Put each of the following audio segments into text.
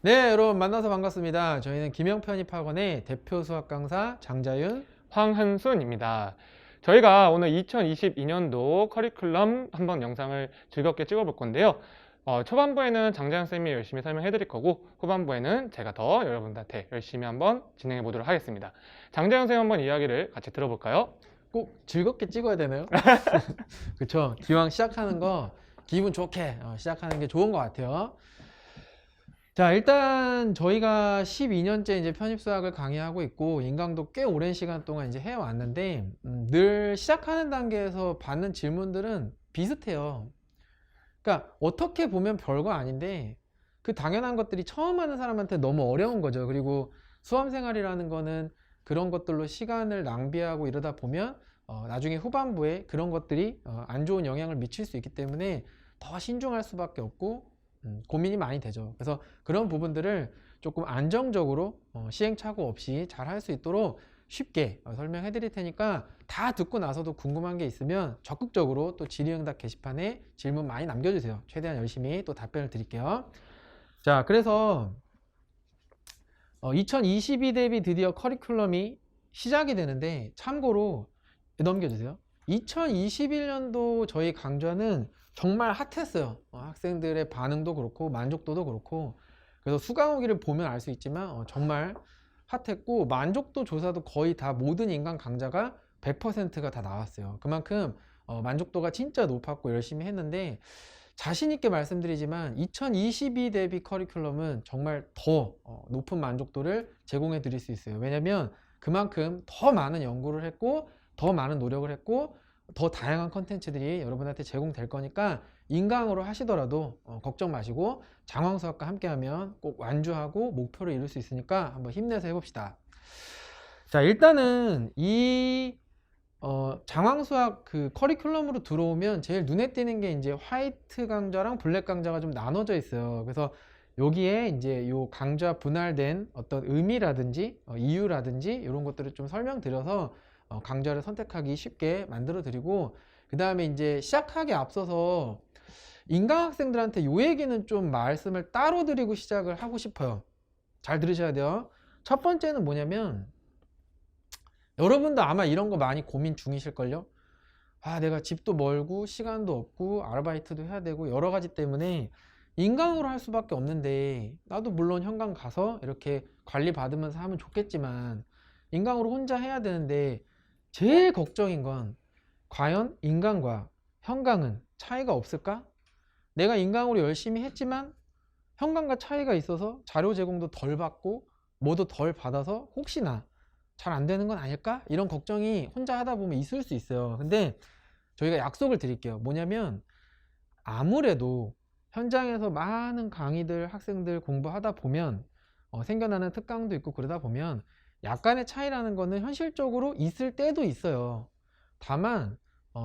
네, 여러분 만나서 반갑습니다. 저희는 김영편입학원의 대표 수학 강사 장자윤. 황한순입니다. 저희가 오늘 2022년도 커리큘럼 한번 영상을 즐겁게 찍어볼 건데요. 초반부에는 장자연 쌤이 열심히 설명해 드릴 거고, 후반부에는 제가 더 여러분들한테 열심히 한번 진행해 보도록 하겠습니다. 장자연 쌤 한번 이야기를 같이 들어볼까요? 꼭 즐겁게 찍어야 되나요? 그쵸? 기왕 시작하는 거 기분 좋게 시작하는 게 좋은 것 같아요. 자, 일단 저희가 12년째 이제 편입수학을 강의하고 있고, 인강도 꽤 오랜 시간 동안 이제 해왔는데, 늘 시작하는 단계에서 받는 질문들은 비슷해요. 그러니까 어떻게 보면 별거 아닌데, 그 당연한 것들이 처음 하는 사람한테 너무 어려운 거죠. 그리고 수험생활이라는 거는 그런 것들로 시간을 낭비하고 이러다 보면 나중에 후반부에 그런 것들이 안 좋은 영향을 미칠 수 있기 때문에 더 신중할 수밖에 없고 고민이 많이 되죠. 그래서 그런 부분들을 조금 안정적으로 시행착오 없이 잘 할 수 있도록 쉽게 설명해 드릴 테니까, 다 듣고 나서도 궁금한 게 있으면 적극적으로 또 질의응답 게시판에 질문 많이 남겨주세요. 최대한 열심히 또 답변을 드릴게요. 자, 그래서 2022 대비 드디어 커리큘럼이 시작이 되는데, 참고로 넘겨주세요. 2021년도 저희 강좌는 정말 핫했어요. 학생들의 반응도 그렇고 만족도도 그렇고. 그래서 수강 후기를 보면 알 수 있지만 정말 핫했고, 만족도 조사도 거의 다 모든 인강 강좌가 100%가 다 나왔어요. 그만큼 만족도가 진짜 높았고 열심히 했는데, 자신 있게 말씀드리지만 2022 대비 커리큘럼은 정말 더 높은 만족도를 제공해 드릴 수 있어요. 왜냐면 그만큼 더 많은 연구를 했고, 더 많은 노력을 했고, 더 다양한 컨텐츠들이 여러분한테 제공될 거니까, 인강으로 하시더라도 걱정 마시고 장황수학과 함께하면 꼭 완주하고 목표를 이룰 수 있으니까 한번 힘내서 해봅시다. 자, 일단은 이 장황수학 그 커리큘럼으로 들어오면 제일 눈에 띄는 게 이제 화이트 강좌랑 블랙 강좌가 좀 나눠져 있어요. 그래서 여기에 이제 요 강좌 분할된 어떤 의미라든지 이유라든지 이런 것들을 좀 설명드려서 강좌를 선택하기 쉽게 만들어 드리고, 그 다음에 이제 시작하기 앞서서 인강학생들한테 요 얘기는 좀 말씀을 따로 드리고 시작을 하고 싶어요. 잘 들으셔야 돼요. 첫 번째는 뭐냐면, 여러분도 아마 이런 거 많이 고민 중이실걸요? 아, 내가 집도 멀고 시간도 없고 아르바이트도 해야 되고 여러 가지 때문에 인강으로 할 수밖에 없는데, 나도 물론 현강 가서 이렇게 관리 받으면서 하면 좋겠지만 인강으로 혼자 해야 되는데, 제일 걱정인 건 과연 인강과 현강은 차이가 없을까? 내가 인강으로 열심히 했지만 현강과 차이가 있어서 자료 제공도 덜 받고 뭐도 덜 받아서 혹시나 잘 안 되는 건 아닐까? 이런 걱정이 혼자 하다 보면 있을 수 있어요. 근데 저희가 약속을 드릴게요. 뭐냐면, 아무래도 현장에서 많은 강의들 학생들 공부하다 보면 생겨나는 특강도 있고 그러다 보면 약간의 차이라는 거는 현실적으로 있을 때도 있어요. 다만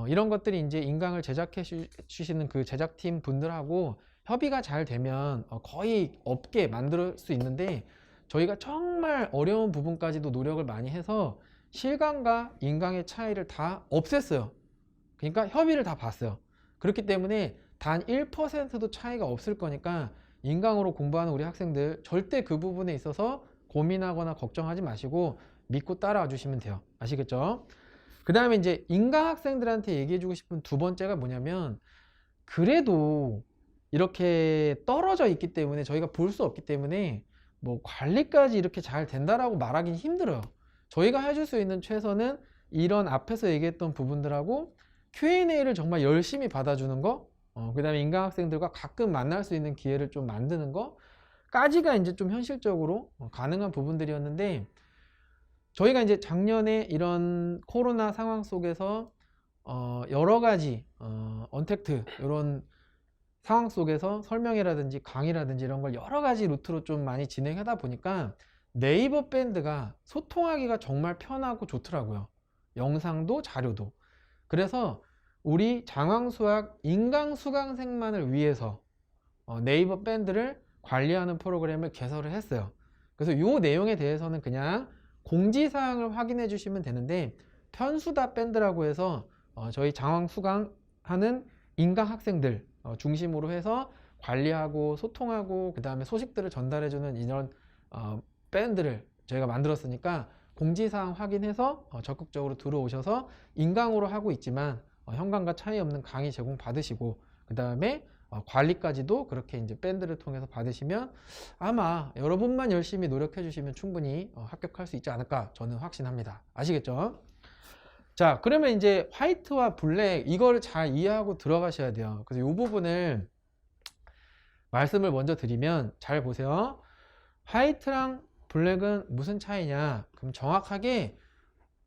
이런 것들이 이제 인강을 제작해 주시는 그 제작팀 분들하고 협의가 잘 되면 거의 없게 만들 수 있는데, 저희가 정말 어려운 부분까지도 노력을 많이 해서 실강과 인강의 차이를 다 없앴어요. 그러니까 협의를 다 봤어요. 그렇기 때문에 단 1%도 차이가 없을 거니까 인강으로 공부하는 우리 학생들 절대 그 부분에 있어서 고민하거나 걱정하지 마시고 믿고 따라와 주시면 돼요. 아시겠죠? 그 다음에 이제 인강 학생들한테 얘기해주고 싶은 두 번째가 뭐냐면, 그래도 이렇게 떨어져 있기 때문에 저희가 볼 수 없기 때문에 뭐 관리까지 이렇게 잘 된다라고 말하기는 힘들어요. 저희가 해줄 수 있는 최선은 이런 앞에서 얘기했던 부분들하고 Q&A를 정말 열심히 받아주는 거, 그 다음에 인강 학생들과 가끔 만날 수 있는 기회를 좀 만드는 거까지가 이제 좀 현실적으로 가능한 부분들이었는데, 저희가 이제 작년에 이런 코로나 상황 속에서 여러 가지 언택트 이런 상황 속에서 설명회라든지 강의라든지 이런 걸 여러 가지 루트로 좀 많이 진행하다 보니까 네이버 밴드가 소통하기가 정말 편하고 좋더라고요. 영상도 자료도. 그래서 우리 장황수학 인강 수강생만을 위해서 네이버 밴드를 관리하는 프로그램을 개설을 했어요. 그래서 이 내용에 대해서는 그냥 공지사항을 확인해 주시면 되는데, 편수다 밴드라고 해서 저희 장황 수강하는 인강 학생들 중심으로 해서 관리하고 소통하고 그 다음에 소식들을 전달해주는 이런 밴드를 저희가 만들었으니까 공지사항 확인해서 적극적으로 들어오셔서 인강으로 하고 있지만 현강과 차이 없는 강의 제공 받으시고 그 다음에 관리까지도 그렇게 이제 밴드를 통해서 받으시면 아마 여러분만 열심히 노력해 주시면 충분히 합격할 수 있지 않을까 저는 확신합니다. 아시겠죠? 자, 그러면 이제 화이트와 블랙 이거를 잘 이해하고 들어가셔야 돼요. 그래서 이 부분을 말씀을 먼저 드리면 잘 보세요. 화이트랑 블랙은 무슨 차이냐? 그럼 정확하게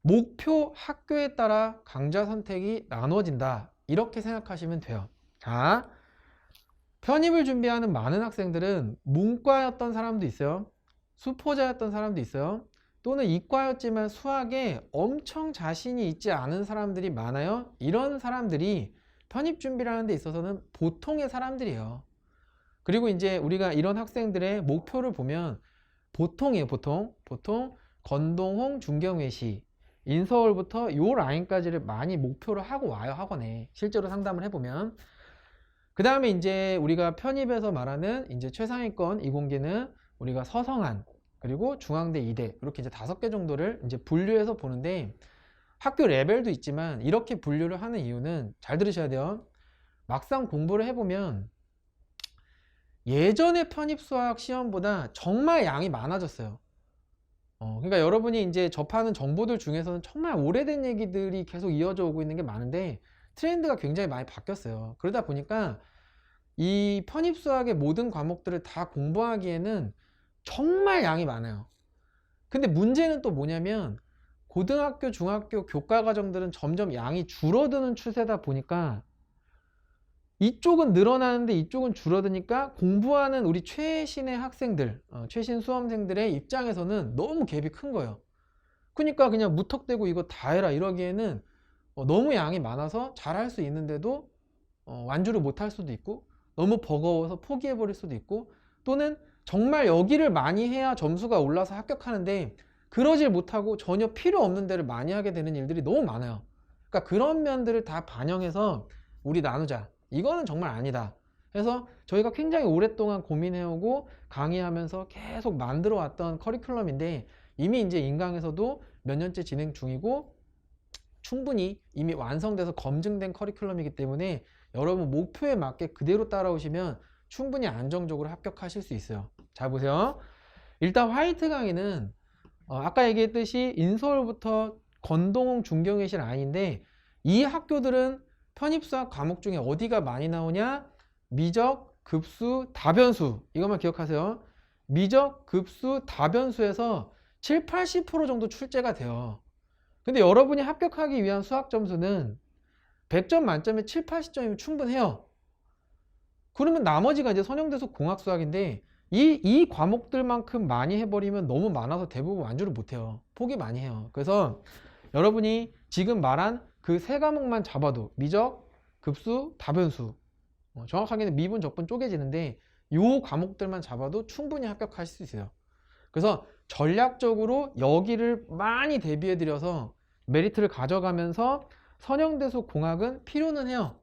목표 학교에 따라 강좌 선택이 나눠진다. 이렇게 생각하시면 돼요. 자, 편입을 준비하는 많은 학생들은 문과였던 사람도 있어요. 수포자였던 사람도 있어요. 또는 이과였지만 수학에 엄청 자신이 있지 않은 사람들이 많아요. 이런 사람들이 편입 준비를 하는 데 있어서는 보통의 사람들이에요. 그리고 이제 우리가 이런 학생들의 목표를 보면 보통이에요. 보통 건동홍, 중경외시, 인서울부터 요 라인까지를 많이 목표를 하고 와요. 학원에 실제로 상담을 해보면. 그 다음에 이제 우리가 편입에서 말하는 이제 최상위권 이공계는 우리가 서성한 그리고 중앙대, 이대 이렇게 이제 5개 정도를 이제 분류해서 보는데 학교 레벨도 있지만 이렇게 분류를 하는 이유는 잘 들으셔야 돼요. 막상 공부를 해보면 예전의 편입 수학 시험보다 정말 양이 많아졌어요. 그러니까 여러분이 이제 접하는 정보들 중에서는 정말 오래된 얘기들이 계속 이어져 오고 있는 게 많은데 트렌드가 굉장히 많이 바뀌었어요. 그러다 보니까 이 편입 수학의 모든 과목들을 다 공부하기에는 정말 양이 많아요. 근데 문제는 또 뭐냐면 고등학교, 중학교 교과 과정들은 점점 양이 줄어드는 추세다 보니까 이쪽은 늘어나는데 이쪽은 줄어드니까 공부하는 우리 최신의 학생들, 최신 수험생들의 입장에서는 너무 갭이 큰 거예요. 그러니까 그냥 무턱대고 이거 다 해라 이러기에는 너무 양이 많아서 잘할 수 있는데도 완주를 못할 수도 있고 너무 버거워서 포기해버릴 수도 있고 또는 정말 여기를 많이 해야 점수가 올라서 합격하는데 그러질 못하고 전혀 필요 없는 데를 많이 하게 되는 일들이 너무 많아요. 그러니까 그런 면들을 다 반영해서 우리 나누자. 이거는 정말 아니다. 그래서 저희가 굉장히 오랫동안 고민해오고 강의하면서 계속 만들어 왔던 커리큘럼인데 이미 이제 인강에서도 몇 년째 진행 중이고 충분히 이미 완성돼서 검증된 커리큘럼이기 때문에 여러분 목표에 맞게 그대로 따라오시면 충분히 안정적으로 합격하실 수 있어요. 잘 보세요. 일단 화이트 강의는 아까 얘기했듯이 인서울부터 건동홍, 중경외시 라인인데 이 학교들은 편입수학 과목 중에 어디가 많이 나오냐? 미적, 급수, 다변수 이것만 기억하세요. 미적, 급수, 다변수에서 7, 80% 정도 출제가 돼요. 근데 여러분이 합격하기 위한 수학 점수는 100점 만점에 7, 80점이면 충분해요. 그러면 나머지가 이제 선형대수 공학수학인데 이 과목들만큼 많이 해버리면 너무 많아서 대부분 완주를 못해요. 포기 많이 해요. 그래서 여러분이 지금 말한 그 세 과목만 잡아도 미적, 급수, 다변수 정확하게는 미분, 적분 쪼개지는데 이 과목들만 잡아도 충분히 합격하실 수 있어요. 그래서 전략적으로 여기를 많이 대비해 드려서 메리트를 가져가면서 선형대수 공학은 필요는 해요.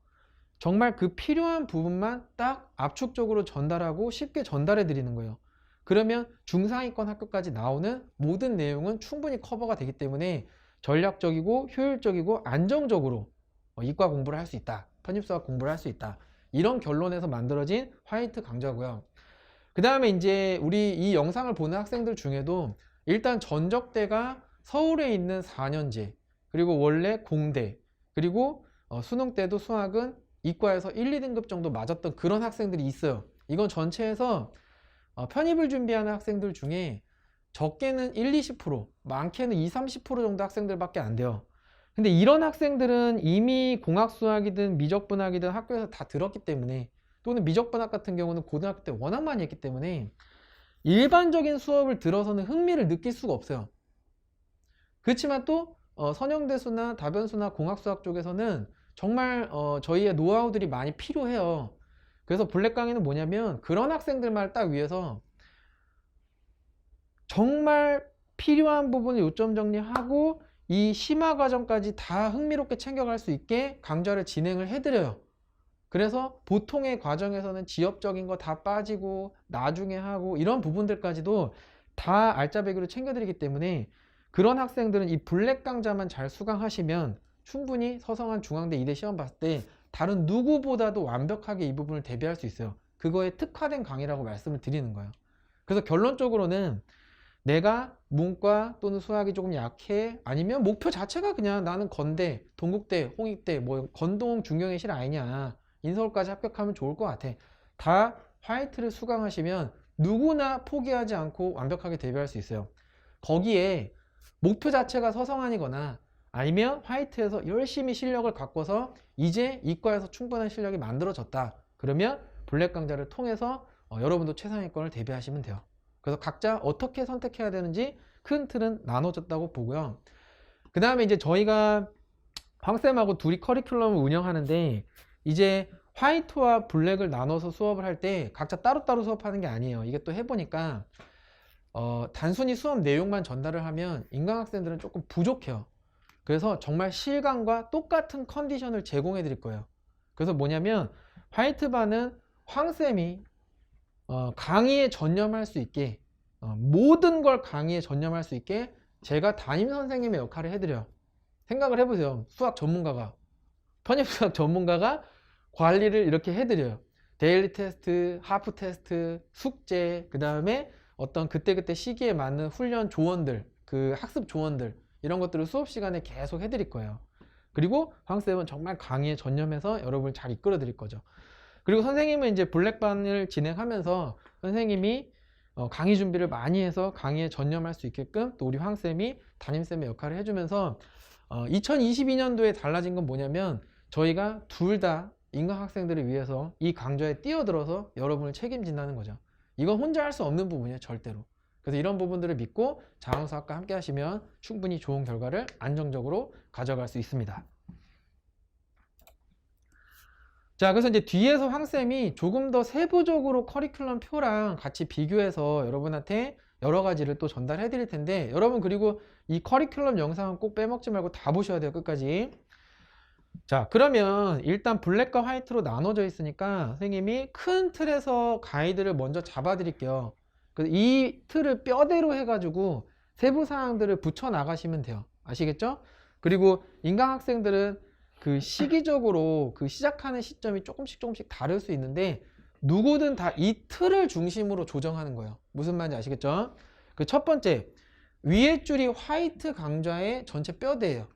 정말 그 필요한 부분만 딱 압축적으로 전달하고 쉽게 전달해 드리는 거예요. 그러면 중상위권 학교까지 나오는 모든 내용은 충분히 커버가 되기 때문에 전략적이고 효율적이고 안정적으로 이과 공부를 할 수 있다. 편입수학 공부를 할 수 있다. 이런 결론에서 만들어진 화이트 강좌고요. 그 다음에 이제 우리 이 영상을 보는 학생들 중에도 일단 전적대가 서울에 있는 4년제 그리고 원래 공대 그리고 수능 때도 수학은 이과에서 1, 2등급 정도 맞았던 그런 학생들이 있어요. 이건 전체에서 편입을 준비하는 학생들 중에 적게는 1, 20%, 많게는 2, 30% 정도 학생들밖에 안 돼요. 근데 이런 학생들은 이미 공학수학이든 미적분학이든 학교에서 다 들었기 때문에 또는 미적분학 같은 경우는 고등학교 때 워낙 많이 했기 때문에 일반적인 수업을 들어서는 흥미를 느낄 수가 없어요. 그렇지만 또 선형대수나 다변수나 공학수학 쪽에서는 정말 저희의 노하우들이 많이 필요해요. 그래서 블랙 강의는 뭐냐면 그런 학생들만 딱 위해서 정말 필요한 부분을 요점 정리하고 이 심화 과정까지 다 흥미롭게 챙겨갈 수 있게 강좌를 진행을 해드려요. 그래서 보통의 과정에서는 지엽적인 거 다 빠지고 나중에 하고 이런 부분들까지도 다 알짜배기로 챙겨드리기 때문에 그런 학생들은 이 블랙 강좌만 잘 수강하시면 충분히 서성한 중앙대 이대 시험 봤을 때 다른 누구보다도 완벽하게 이 부분을 대비할 수 있어요. 그거에 특화된 강의라고 말씀을 드리는 거예요. 그래서 결론적으로는 내가 문과 또는 수학이 조금 약해, 아니면 목표 자체가 그냥 나는 건대, 동국대, 홍익대, 뭐 건동, 중경외실 아니냐, 인서울까지 합격하면 좋을 것 같아. 다 화이트를 수강하시면 누구나 포기하지 않고 완벽하게 대비할 수 있어요. 거기에 목표 자체가 서성한이거나 아니면 화이트에서 열심히 실력을 갖고서 이제 이과에서 충분한 실력이 만들어졌다. 그러면 블랙 강좌를 통해서 여러분도 최상위권을 대비하시면 돼요. 그래서 각자 어떻게 선택해야 되는지 큰 틀은 나눠졌다고 보고요. 그 다음에 이제 저희가 황쌤하고 둘이 커리큘럼을 운영하는데 이제 화이트와 블랙을 나눠서 수업을 할 때 각자 따로따로 수업하는 게 아니에요. 이게 또 해보니까 단순히 수업 내용만 전달을 하면 인강학생들은 조금 부족해요. 그래서 정말 실강과 똑같은 컨디션을 제공해 드릴 거예요. 그래서 뭐냐면 화이트반은 황쌤이 강의에 전념할 수 있게 모든 걸 강의에 전념할 수 있게 제가 담임 선생님의 역할을 해드려요. 생각을 해보세요. 수학 전문가가, 편입수학 전문가가 관리를 이렇게 해드려요. 데일리 테스트, 하프 테스트, 숙제, 그 다음에 어떤 그때그때 시기에 맞는 훈련 조언들, 그 학습 조언들 이런 것들을 수업 시간에 계속 해드릴 거예요. 그리고 황쌤은 정말 강의에 전념해서 여러분을 잘 이끌어 드릴 거죠. 그리고 선생님은 이제 블랙반을 진행하면서 선생님이 강의 준비를 많이 해서 강의에 전념할 수 있게끔 또 우리 황쌤이 담임쌤의 역할을 해주면서 2022년도에 달라진 건 뭐냐면 저희가 둘 다 인강학생들을 위해서 이 강좌에 뛰어들어서 여러분을 책임진다는 거죠. 이건 혼자 할 수 없는 부분이에요, 절대로. 그래서 이런 부분들을 믿고 자원수학과 함께 하시면 충분히 좋은 결과를 안정적으로 가져갈 수 있습니다. 자, 그래서 이제 뒤에서 황쌤이 조금 더 세부적으로 커리큘럼 표랑 같이 비교해서 여러분한테 여러 가지를 또 전달해 드릴 텐데 여러분 그리고 이 커리큘럼 영상은 꼭 빼먹지 말고 다 보셔야 돼요, 끝까지. 자, 그러면 일단 블랙과 화이트로 나눠져 있으니까 선생님이 큰 틀에서 가이드를 먼저 잡아 드릴게요. 이 틀을 뼈대로 해가지고 세부 사항들을 붙여 나가시면 돼요. 아시겠죠? 그리고 인강학생들은 그 시기적으로 그 시작하는 시점이 조금씩 다를 수 있는데 누구든 다 이 틀을 중심으로 조정하는 거예요. 무슨 말인지 아시겠죠? 그 첫 번째, 위에 줄이 화이트 강좌의 전체 뼈대예요.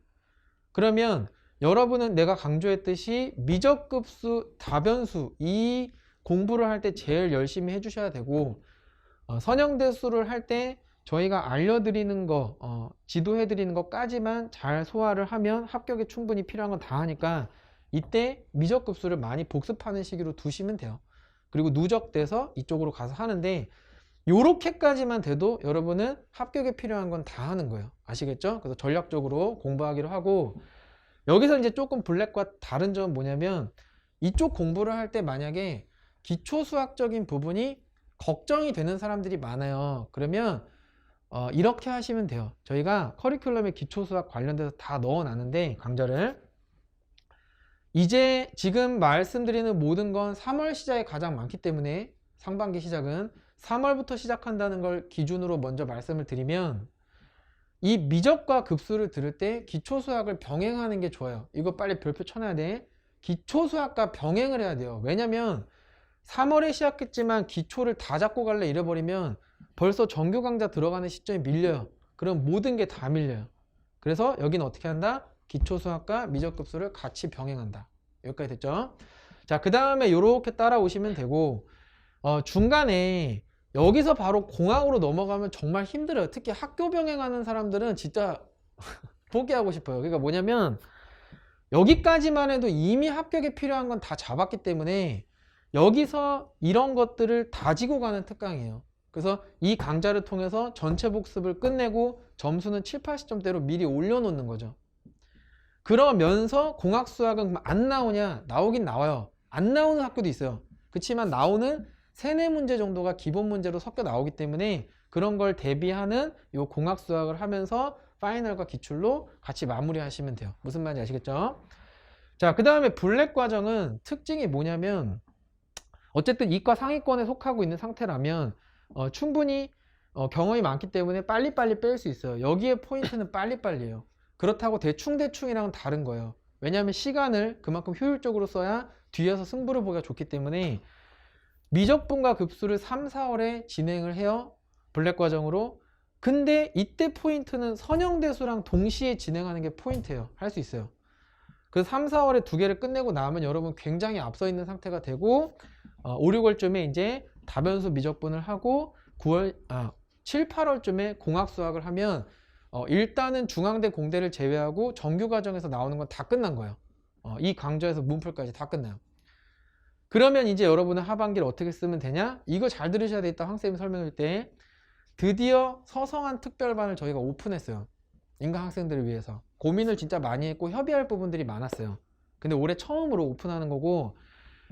그러면 여러분은 내가 강조했듯이 미적급수, 다변수 이 공부를 할 때 제일 열심히 해주셔야 되고 선형대수를 할 때 저희가 알려드리는 거, 지도해드리는 것까지만 잘 소화를 하면 합격에 충분히 필요한 건 다 하니까 이때 미적급수를 많이 복습하는 시기로 두시면 돼요. 그리고 누적돼서 이쪽으로 가서 하는데 요렇게까지만 돼도 여러분은 합격에 필요한 건 다 하는 거예요. 아시겠죠? 그래서 전략적으로 공부하기로 하고 여기서 이제 조금 블랙과 다른 점은 뭐냐면 이쪽 공부를 할 때 만약에 기초수학적인 부분이 걱정이 되는 사람들이 많아요. 그러면 이렇게 하시면 돼요. 저희가 커리큘럼에 기초수학 관련돼서 다 넣어놨는데 강좌를 이제 지금 말씀드리는 모든 건 3월 시작이 가장 많기 때문에 상반기 시작은 3월부터 시작한다는 걸 기준으로 먼저 말씀을 드리면 이 미적과 급수를 들을 때 기초수학을 병행하는 게 좋아요. 이거 빨리 별표 쳐놔야 돼. 기초수학과 병행을 해야 돼요. 왜냐면 3월에 시작했지만 기초를 다 잡고 갈래 잃어버리면 벌써 정규 강좌 들어가는 시점이 밀려요. 그럼 모든 게 다 밀려요. 그래서 여기는 어떻게 한다? 기초수학과 미적급수를 같이 병행한다. 여기까지 됐죠? 자, 그 다음에 이렇게 따라오시면 되고 중간에 여기서 바로 공학으로 넘어가면 정말 힘들어요. 특히 학교 병행하는 사람들은 진짜 포기하고 싶어요. 그러니까 뭐냐면 여기까지만 해도 이미 합격에 필요한 건 다 잡았기 때문에 여기서 이런 것들을 다지고 가는 특강이에요. 그래서 이 강좌를 통해서 전체 복습을 끝내고 점수는 7, 80점대로 미리 올려놓는 거죠. 그러면서 공학수학은 안 나오냐? 나오긴 나와요. 안 나오는 학교도 있어요. 그렇지만 나오는 3, 4문제 정도가 기본 문제로 섞여 나오기 때문에 그런 걸 대비하는 요 공학수학을 하면서 파이널과 기출로 같이 마무리 하시면 돼요. 무슨 말인지 아시겠죠? 자, 그 다음에 블랙 과정은 특징이 뭐냐면 어쨌든 이과 상위권에 속하고 있는 상태라면 충분히 경험이 많기 때문에 빨리빨리 뺄 수 있어요. 여기에 포인트는 빨리빨리예요. 그렇다고 대충대충이랑은 다른 거예요. 왜냐하면 시간을 그만큼 효율적으로 써야 뒤에서 승부를 보기가 좋기 때문에 미적분과 급수를 3, 4월에 진행을 해요. 블랙 과정으로. 근데 이때 포인트는 선형대수랑 동시에 진행하는 게 포인트예요. 할 수 있어요. 그 3, 4월에 두 개를 끝내고 나면 여러분 굉장히 앞서 있는 상태가 되고 5, 6월쯤에 이제 다변수 미적분을 하고 7, 8월쯤에 공학 수학을 하면 일단은 중앙대 공대를 제외하고 정규 과정에서 나오는 건 다 끝난 거예요. 이 강좌에서 문풀까지 다 끝나요. 그러면 이제 여러분은 하반기를 어떻게 쓰면 되냐? 이거 잘 들으셔야 되겠다. 황쌤이 설명할 때 드디어 서성한 특별반을 저희가 오픈했어요. 인강 학생들을 위해서. 고민을 진짜 많이 했고 협의할 부분들이 많았어요. 근데 올해 처음으로 오픈하는 거고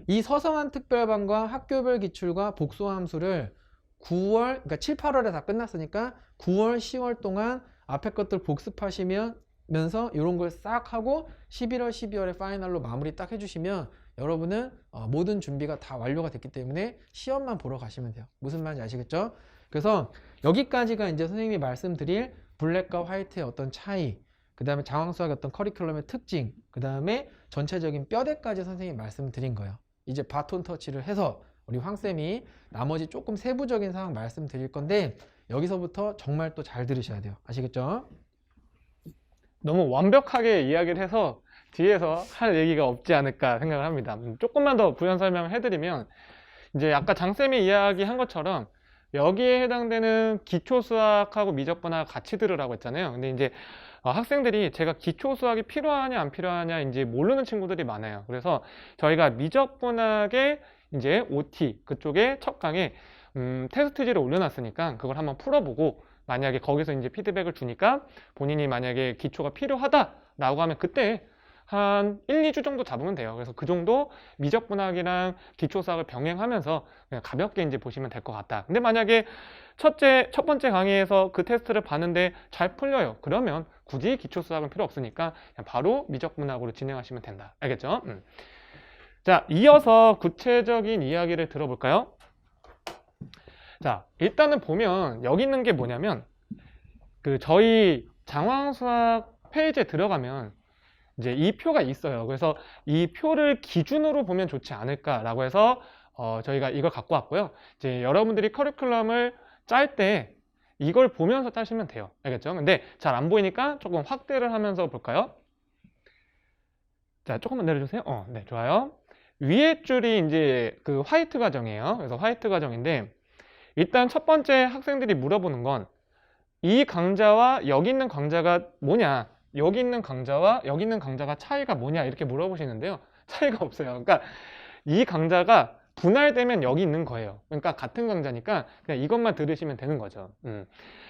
이 서성한 특별반과 학교별 기출과 복수함수를 9월, 그러니까 7, 8월에 다 끝났으니까 9월, 10월 동안 앞에 것들 복습하시면서 이런 걸 싹 하고 11월, 12월에 파이널로 마무리 딱 해주시면 여러분은 모든 준비가 다 완료가 됐기 때문에 시험만 보러 가시면 돼요. 무슨 말인지 아시겠죠? 그래서 여기까지가 이제 선생님이 말씀드릴 블랙과 화이트의 어떤 차이, 그 다음에 장황수학의 어떤 커리큘럼의 특징, 그 다음에 전체적인 뼈대까지 선생님이 말씀드린 거예요. 이제 바톤 터치를 해서 우리 황쌤이 나머지 조금 세부적인 사항 말씀드릴 건데 여기서부터 정말 또 잘 들으셔야 돼요. 아시겠죠? 너무 완벽하게 이야기를 해서 뒤에서 할 얘기가 없지 않을까 생각을 합니다. 조금만 더 부연 설명을 해드리면 이제 아까 장쌤이 이야기한 것처럼 여기에 해당되는 기초수학하고 미적분학 같이 들으라고 했잖아요. 근데 이제 학생들이 제가 기초수학이 필요하냐 안 필요하냐 이제 모르는 친구들이 많아요. 그래서 저희가 미적분학의 이제 OT 그쪽에 첫 강에 테스트지를 올려놨으니까 그걸 한번 풀어보고 만약에 거기서 이제 피드백을 주니까 본인이 만약에 기초가 필요하다라고 하면 그때 한 1, 2주 정도 잡으면 돼요. 그래서 그 정도 미적분학이랑 기초수학을 병행하면서 그냥 가볍게 이제 보시면 될 것 같다. 근데 만약에 첫 번째 강의에서 그 테스트를 봤는데 잘 풀려요. 그러면 굳이 기초수학은 필요 없으니까 그냥 바로 미적분학으로 진행하시면 된다. 알겠죠? 자, 이어서 구체적인 이야기를 들어볼까요? 자, 일단은 보면 여기 있는 게 뭐냐면 그 저희 장황수학 페이지에 들어가면 이제 이 표가 있어요. 그래서 이 표를 기준으로 보면 좋지 않을까라고 해서 저희가 이걸 갖고 왔고요. 이제 여러분들이 커리큘럼을 짤 때 이걸 보면서 짜시면 돼요. 알겠죠? 근데 잘 안 보이니까 조금 확대를 하면서 볼까요? 자, 조금만 내려주세요. 네, 좋아요. 위에 줄이 이제 그 화이트 과정이에요. 그래서 화이트 과정인데 일단 첫 번째 학생들이 물어보는 건 이 강좌와 여기 있는 강좌가 뭐냐, 여기 있는 강좌와 여기 있는 강좌가 차이가 뭐냐 이렇게 물어보시는데요. 차이가 없어요. 그러니까 이 강좌가 분할되면 여기 있는 거예요. 그러니까 같은 강좌니까 그냥 이것만 들으시면 되는 거죠.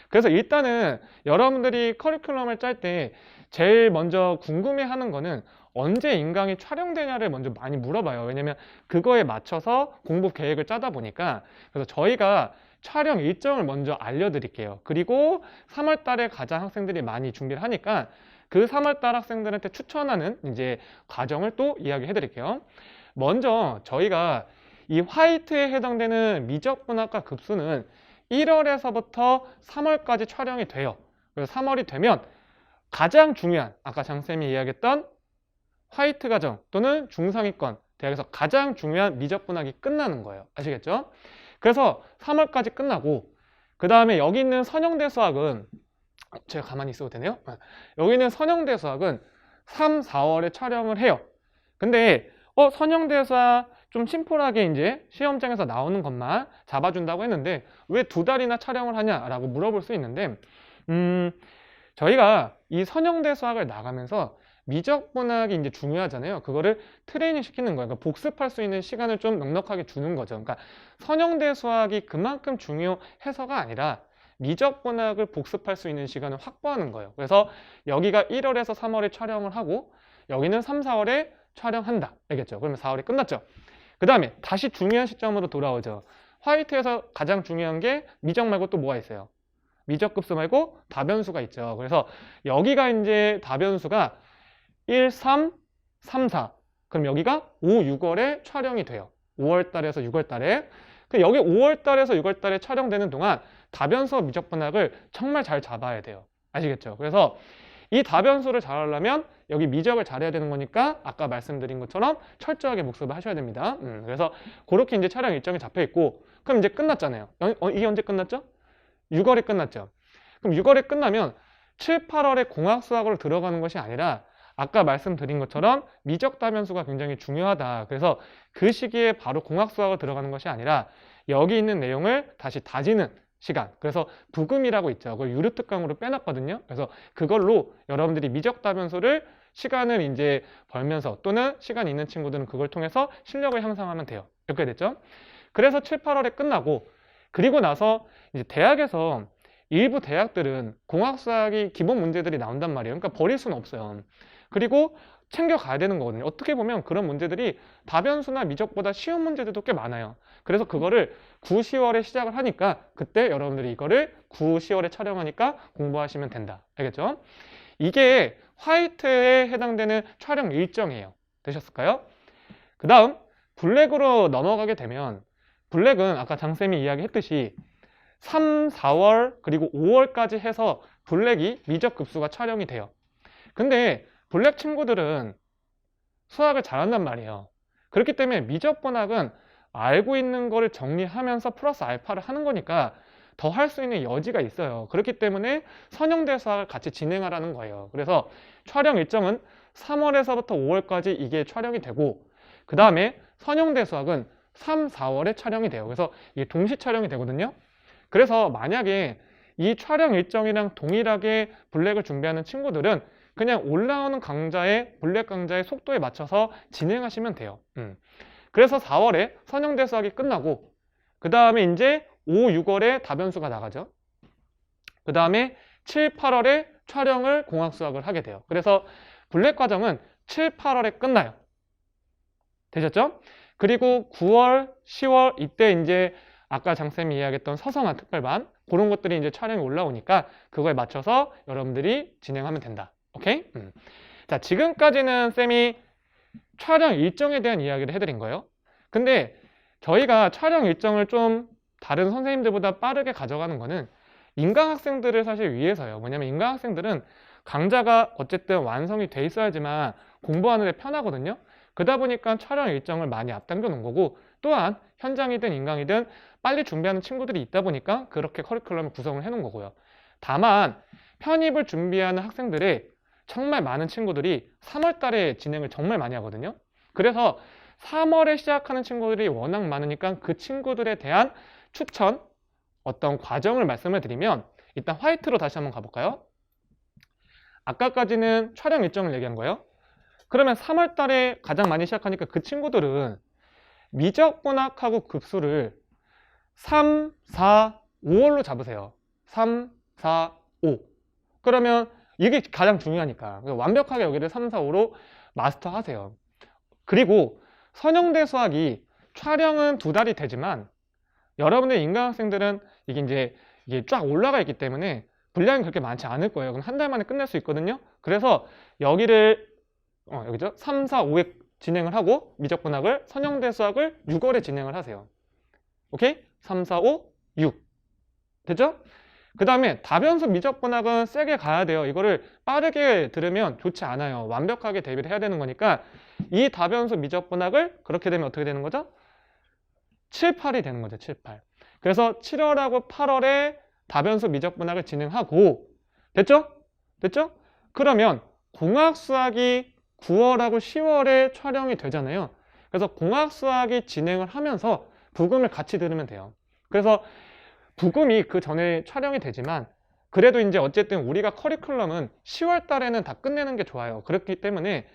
그래서 일단은 여러분들이 커리큘럼을 짤 때 제일 먼저 궁금해하는 거는 언제 인강이 촬영되냐를 먼저 많이 물어봐요. 왜냐면 그거에 맞춰서 공부 계획을 짜다 보니까. 그래서 저희가 촬영 일정을 먼저 알려드릴게요. 그리고 3월 달에 가장 학생들이 많이 준비를 하니까 그 3월 달 학생들한테 추천하는 이제 과정을 또 이야기해 드릴게요. 먼저 저희가 이 화이트에 해당되는 미적분학과 급수는 1월에서부터 3월까지 촬영이 돼요. 그래서 3월이 되면 가장 중요한 아까 장쌤이 이야기했던 화이트 과정 또는 중상위권 대학에서 가장 중요한 미적분학이 끝나는 거예요. 아시겠죠? 그래서 3월까지 끝나고 그 다음에 여기 있는 선형대 수학은 제가 가만히 있어도 되네요. 여기 있는 선형대 수학은 3, 4월에 촬영을 해요. 근데 선형대 수학 좀 심플하게 이제 시험장에서 나오는 것만 잡아준다고 했는데 왜 2달이나 촬영을 하냐라고 물어볼 수 있는데 저희가 이 선형대 수학을 나가면서 미적분학이 이제 중요하잖아요. 그거를 트레이닝 시키는 거예요. 그러니까 복습할 수 있는 시간을 좀 넉넉하게 주는 거죠. 그러니까 선형대 수학이 그만큼 중요해서가 아니라 미적분학을 복습할 수 있는 시간을 확보하는 거예요. 그래서 여기가 1월에서 3월에 촬영을 하고 여기는 3, 4월에 촬영한다. 알겠죠? 그러면 4월이 끝났죠. 그 다음에 다시 중요한 시점으로 돌아오죠. 화이트에서 가장 중요한 게 미적 말고 또 뭐가 있어요? 미적급수 말고 다변수가 있죠. 그래서 여기가 이제 다변수가 1, 3, 3, 4. 그럼 여기가 5, 6월에 촬영이 돼요. 5월 달에서 6월 달에. 여기 5월 달에서 6월 달에 촬영되는 동안 다변수 미적분학을 정말 잘 잡아야 돼요. 아시겠죠? 그래서 이 다변수를 잘 하려면 여기 미적을 잘해야 되는 거니까 아까 말씀드린 것처럼 철저하게 복습을 하셔야 됩니다. 그래서 그렇게 이제 촬영 일정이 잡혀 있고, 그럼 이제 끝났잖아요. 이게 언제 끝났죠? 6월에 끝났죠. 그럼 6월에 끝나면 7, 8월에 공학수학으로 들어가는 것이 아니라 아까 말씀드린 것처럼 미적 다변수가 굉장히 중요하다. 그래서 그 시기에 바로 공학수학으로 들어가는 것이 아니라 여기 있는 내용을 다시 다지는 시간. 그래서 부금이라고 있죠. 그걸 유료 특강으로 빼놨거든요. 그래서 그걸로 여러분들이 미적 다변수를 시간을 이제 벌면서 또는 시간이 있는 친구들은 그걸 통해서 실력을 향상하면 돼요. 이렇게 됐죠? 그래서 7, 8월에 끝나고, 그리고 나서 이제 대학에서 일부 대학들은 공학수학이 기본 문제들이 나온단 말이에요. 그러니까 버릴 수는 없어요. 그리고 챙겨가야 되는 거거든요. 어떻게 보면 그런 문제들이 다변수나 미적보다 쉬운 문제들도 꽤 많아요. 그래서 그거를 9, 10월에 시작을 하니까 그때 여러분들이 이거를 9, 10월에 촬영하니까 공부하시면 된다. 알겠죠? 이게 화이트에 해당되는 촬영 일정이에요. 되셨을까요? 그 다음 블랙으로 넘어가게 되면, 블랙은 아까 장쌤이 이야기했듯이 3, 4월 그리고 5월까지 해서 블랙이 미적 급수가 촬영이 돼요. 근데 블랙 친구들은 수학을 잘한단 말이에요. 그렇기 때문에 미적분학은 알고 있는 거를 정리하면서 플러스 알파를 하는 거니까 더 할 수 있는 여지가 있어요. 그렇기 때문에 선형대 수학을 같이 진행하라는 거예요. 그래서 촬영 일정은 3월에서부터 5월까지 이게 촬영이 되고, 그 다음에 선형대 수학은 3, 4월에 촬영이 돼요. 그래서 이게 동시 촬영이 되거든요. 그래서 만약에 이 촬영 일정이랑 동일하게 블랙을 준비하는 친구들은 그냥 올라오는 강좌의 블랙 강좌의 속도에 맞춰서 진행하시면 돼요. 그래서 4월에 선형대 수학이 끝나고, 그 다음에 이제 5, 6월에 다변수가 나가죠. 그 다음에 7, 8월에 촬영을 공학수학을 하게 돼요. 그래서 블랙 과정은 7, 8월에 끝나요. 되셨죠? 그리고 9월, 10월 이때 이제 아까 장쌤이 이야기했던 서성한 특별반, 그런 것들이 이제 촬영이 올라오니까 그거에 맞춰서 여러분들이 진행하면 된다. 오케이? 자, 지금까지는 쌤이 촬영 일정에 대한 이야기를 해드린 거예요. 근데 저희가 촬영 일정을 좀 다른 선생님들보다 빠르게 가져가는 거는 인강학생들을 사실 위해서요. 뭐냐면 인강학생들은 강좌가 어쨌든 완성이 돼 있어야지만 공부하는 데 편하거든요. 그러다 보니까 촬영 일정을 많이 앞당겨 놓은 거고, 또한 현장이든 인강이든 빨리 준비하는 친구들이 있다 보니까 그렇게 커리큘럼을 구성을 해 놓은 거고요. 다만 편입을 준비하는 학생들의 정말 많은 친구들이 3월 달에 진행을 정말 많이 하거든요. 그래서 3월에 시작하는 친구들이 워낙 많으니까 그 친구들에 대한 추천, 어떤 과정을 말씀을 드리면, 일단 화이트로 다시 한번 가볼까요? 아까까지는 촬영 일정을 얘기한 거예요. 그러면 3월 달에 가장 많이 시작하니까 그 친구들은 미적분학하고 급수를 3, 4, 5월로 잡으세요. 3, 4, 5. 그러면 이게 가장 중요하니까 완벽하게 여기를 3, 4, 5로 마스터하세요. 그리고 선형대 수학이 촬영은 2달이 되지만 여러분들 인강학생들은 이게 쫙 올라가 있기 때문에 분량이 그렇게 많지 않을 거예요. 그럼 한 달 만에 끝낼 수 있거든요. 그래서 여기를 여기죠. 3, 4, 5에 진행을 하고 미적분학을, 선형대 수학을 6월에 진행을 하세요. 오케이? 3, 4, 5, 6. 됐죠? 그 다음에 다변수 미적분학은 세게 가야 돼요. 이거를 빠르게 들으면 좋지 않아요. 완벽하게 대비를 해야 되는 거니까 이 다변수 미적분학을 그렇게 되면 어떻게 되는 거죠? 7, 8이 되는 거죠. 7, 8. 그래서 7월하고 8월에 다변수 미적분학을 진행하고, 됐죠? 됐죠? 그러면 공학수학이 9월하고 10월에 촬영이 되잖아요. 그래서 공학수학이 진행을 하면서 부금을 같이 들으면 돼요. 그래서 부금이 그 전에 촬영이 되지만 그래도 이제 어쨌든 우리가 커리큘럼은 10월 달에는 다 끝내는 게 좋아요. 그렇기 때문에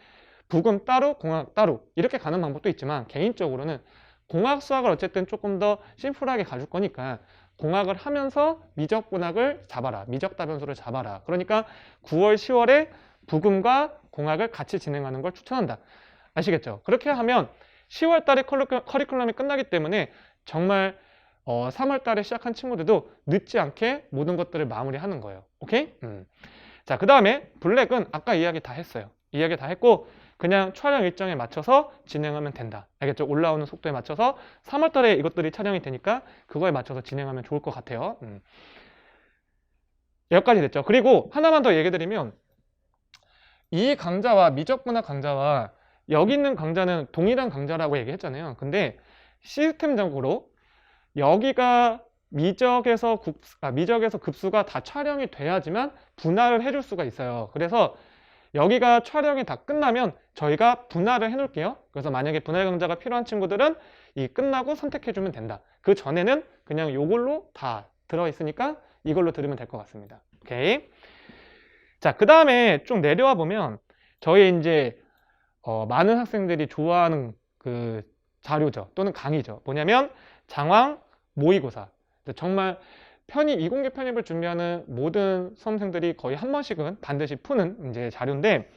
부금 따로, 공학 따로 이렇게 가는 방법도 있지만 개인적으로는 공학 수학을 어쨌든 조금 더 심플하게 가줄 거니까 공학을 하면서 미적분학을 잡아라. 미적 다변수를 잡아라. 그러니까 9월, 10월에 부금과 공학을 같이 진행하는 걸 추천한다. 아시겠죠? 그렇게 하면 10월 달에 커리큘럼이 끝나기 때문에 정말 3월 달에 시작한 친구들도 늦지 않게 모든 것들을 마무리하는 거예요. 오케이? 자, 그 다음에 블랙은 아까 이야기 다 했어요. 이야기 다 했고, 그냥 촬영 일정에 맞춰서 진행하면 된다. 알겠죠? 올라오는 속도에 맞춰서 3월 달에 이것들이 촬영이 되니까 그거에 맞춰서 진행하면 좋을 것 같아요. 여기까지 됐죠. 그리고 하나만 더 얘기 드리면 이 강좌와 미적분학 강좌와 여기 있는 강좌는 동일한 강좌라고 얘기했잖아요. 근데 시스템적으로 여기가 미적에서 급수가 다 촬영이 돼야지만 분할을 해줄 수가 있어요. 그래서 여기가 촬영이 다 끝나면 저희가 분할을 해 놓을게요. 그래서 만약에 분할 강좌가 필요한 친구들은 이 끝나고 선택해주면 된다. 그 전에는 그냥 요걸로 다 들어있으니까 이걸로 들으면 될 것 같습니다. 오케이. 자, 그 다음에 좀 내려와 보면 저희 이제 많은 학생들이 좋아하는 그 자료죠. 또는 강의죠. 뭐냐면 장황 모의고사. 정말 이공계 편입을 준비하는 모든 수험생들이 거의 한 번씩은 반드시 푸는 이제 자료인데,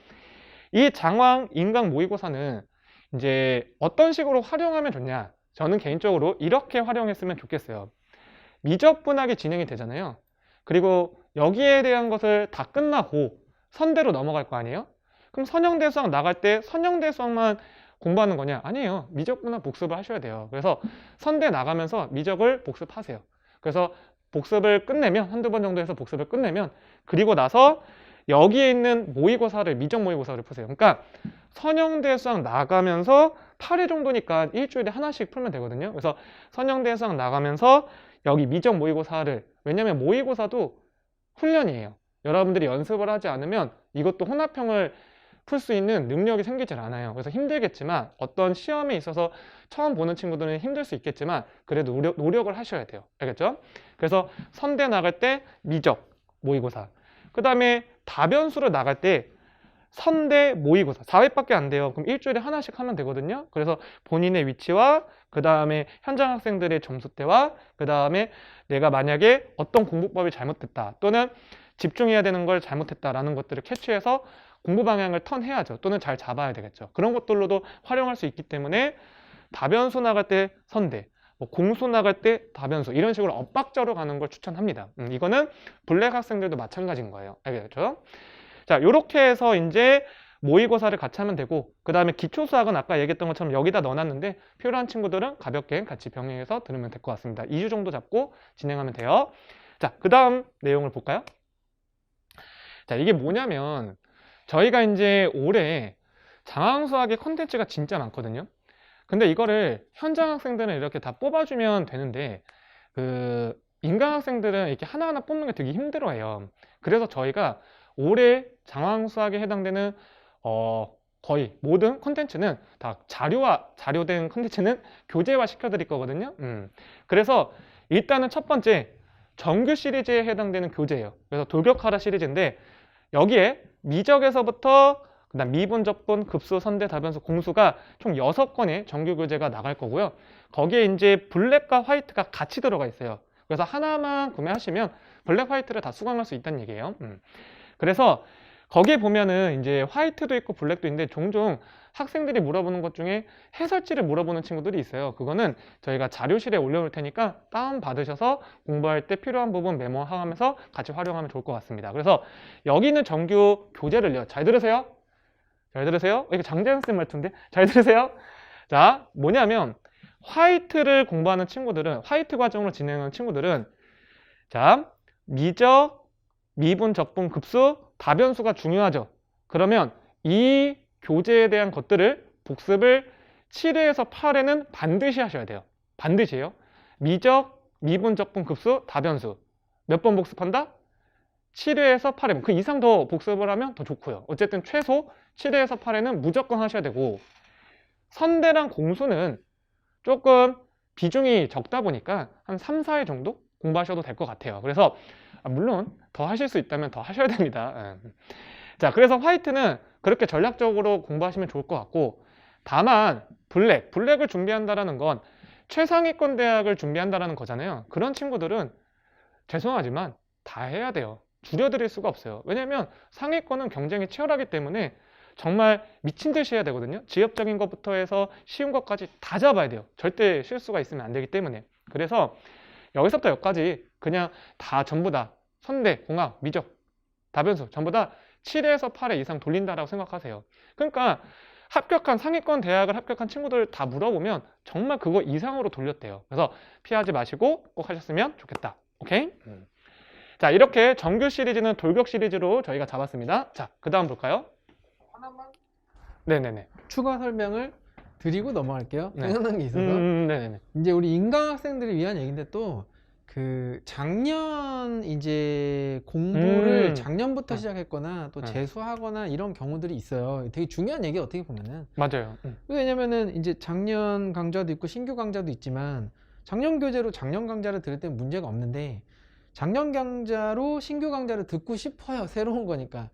이 장황 인강 모의고사는 이제 어떤 식으로 활용하면 좋냐? 저는 개인적으로 이렇게 활용했으면 좋겠어요. 미적분학이 진행이 되잖아요. 그리고 여기에 대한 것을 다 끝나고 선대로 넘어갈 거 아니에요? 그럼 선형대 수학 나갈 때 선형대 수학만 공부하는 거냐? 아니에요. 미적분학 복습을 하셔야 돼요. 그래서 선대 나가면서 미적을 복습하세요. 그래서 복습을 끝내면 한두 번 정도 해서 복습을 끝내면 그리고 나서 여기에 있는 모의고사를 미적 모의고사를 푸세요. 그러니까 선형대 수학 나가면서 8회 정도니까 일주일에 하나씩 풀면 되거든요. 그래서 선형대 수학 나가면서 여기 미적 모의고사를, 왜냐면 모의고사도 훈련이에요. 여러분들이 연습을 하지 않으면 이것도 혼합형을 풀 수 있는 능력이 생기질 않아요. 그래서 힘들겠지만 어떤 시험에 있어서 처음 보는 친구들은 힘들 수 있겠지만 그래도 노력을 하셔야 돼요. 알겠죠? 그래서 선대 나갈 때 미적 모의고사, 그 다음에 다변수를 나갈 때 선대 모의고사 4회밖에 안 돼요. 그럼 일주일에 하나씩 하면 되거든요. 그래서 본인의 위치와 그 다음에 현장 학생들의 점수대와 그 다음에 내가 만약에 어떤 공부법이 잘못됐다 또는 집중해야 되는 걸 잘못했다라는 것들을 캐치해서 공부 방향을 턴해야죠. 또는 잘 잡아야 되겠죠. 그런 것들로도 활용할 수 있기 때문에 다변수 나갈 때 선대, 공수 나갈 때 다변수, 이런 식으로 엇박자로 가는 걸 추천합니다. 이거는 블랙 학생들도 마찬가지인 거예요. 알겠죠? 자, 이렇게 해서 이제 모의고사를 같이 하면 되고, 그 다음에 기초수학은 아까 얘기했던 것처럼 여기다 넣어놨는데 필요한 친구들은 가볍게 같이 병행해서 들으면 될 것 같습니다. 2주 정도 잡고 진행하면 돼요. 자, 그 다음 내용을 볼까요? 자, 이게 뭐냐면 저희가 이제 올해 장황수학의 컨텐츠가 진짜 많거든요. 근데 이거를 현장 학생들은 이렇게 다 뽑아주면 되는데 그 인강 학생들은 이렇게 하나하나 뽑는 게 되게 힘들어해요. 그래서 저희가 올해 장황수학에 해당되는 거의 모든 컨텐츠는 다 자료된 컨텐츠는 교재화 시켜드릴 거거든요. 그래서 일단은 첫 번째 정규 시리즈에 해당되는 교재예요. 그래서 돌격하라 시리즈인데 여기에 미적에서부터 그다음 미분, 적분, 급수, 선대, 다변수, 공수가 총 6권의 정규 교재가 나갈 거고요. 거기에 이제 블랙과 화이트가 같이 들어가 있어요. 그래서 하나만 구매하시면 블랙, 화이트를 다 수강할 수 있다는 얘기예요. 그래서 거기에 보면은 이제 화이트도 있고 블랙도 있는데 종종 학생들이 물어보는 것 중에 해설지를 물어보는 친구들이 있어요. 그거는 저희가 자료실에 올려놓을 테니까 다운 받으셔서 공부할 때 필요한 부분 메모하면서 같이 활용하면 좋을 것 같습니다. 그래서 여기 있는 정규 교재를요. 잘 들으세요. 잘 들으세요. 이게 장재현 쌤 말투인데 잘 들으세요. 자, 뭐냐면 화이트를 공부하는 친구들은, 화이트 과정으로 진행하는 친구들은 자, 미적, 미분, 적분, 급수, 다변수가 중요하죠. 그러면 이 교재에 대한 것들을 복습을 7회에서 8회는 반드시 하셔야 돼요. 반드시요. 미적, 미분, 적분, 급수, 다변수. 몇 번 복습한다? 7회에서 8회. 그 이상 더 복습을 하면 더 좋고요. 어쨌든 최소 7회에서 8회는 무조건 하셔야 되고, 선대랑 공수는 조금 비중이 적다 보니까 한 3, 4회 정도 공부하셔도 될 것 같아요. 그래서 물론 더 하실 수 있다면 더 하셔야 됩니다. 자, 그래서 화이트는 그렇게 전략적으로 공부하시면 좋을 것 같고, 다만 블랙을 준비한다는 건 최상위권 대학을 준비한다는 거잖아요. 그런 친구들은 죄송하지만 다 해야 돼요. 줄여드릴 수가 없어요. 왜냐하면 상위권은 경쟁이 치열하기 때문에 정말 미친 듯이 해야 되거든요. 지엽적인 것부터 해서 쉬운 것까지 다 잡아야 돼요. 절대 실수가 있으면 안 되기 때문에. 그래서 여기서부터 여기까지 그냥 다 전부 다 선대, 공학, 미적, 다변수 전부 다 7에서 8회 이상 돌린다라고 생각하세요. 그러니까 합격한 상위권 대학을 합격한 친구들 다 물어보면 정말 그거 이상으로 돌렸대요. 그래서 피하지 마시고 꼭 하셨으면 좋겠다. 오케이? 자, 이렇게 정규 시리즈는 돌격 시리즈로 저희가 잡았습니다. 자, 그 다음 볼까요? 하나만 네네네. 추가 설명을 드리고 넘어갈게요. 네. 생각난 게 있어서. 네네네. 이제 우리 인강 학생들을 위한 얘기인데 또 그 작년 이제 공부를 작년부터 시작했거나 또 재수하거나 이런 경우들이 있어요. 되게 중요한 얘기 어떻게 보면은. 맞아요. 왜냐면은 이제 작년 강좌도 있고 신규 강좌도 있지만 작년 교재로 작년 강좌를 들을 때는 문제가 없는데 작년 강좌로 신규 강좌를 듣고 싶어요. 새로운 거니까.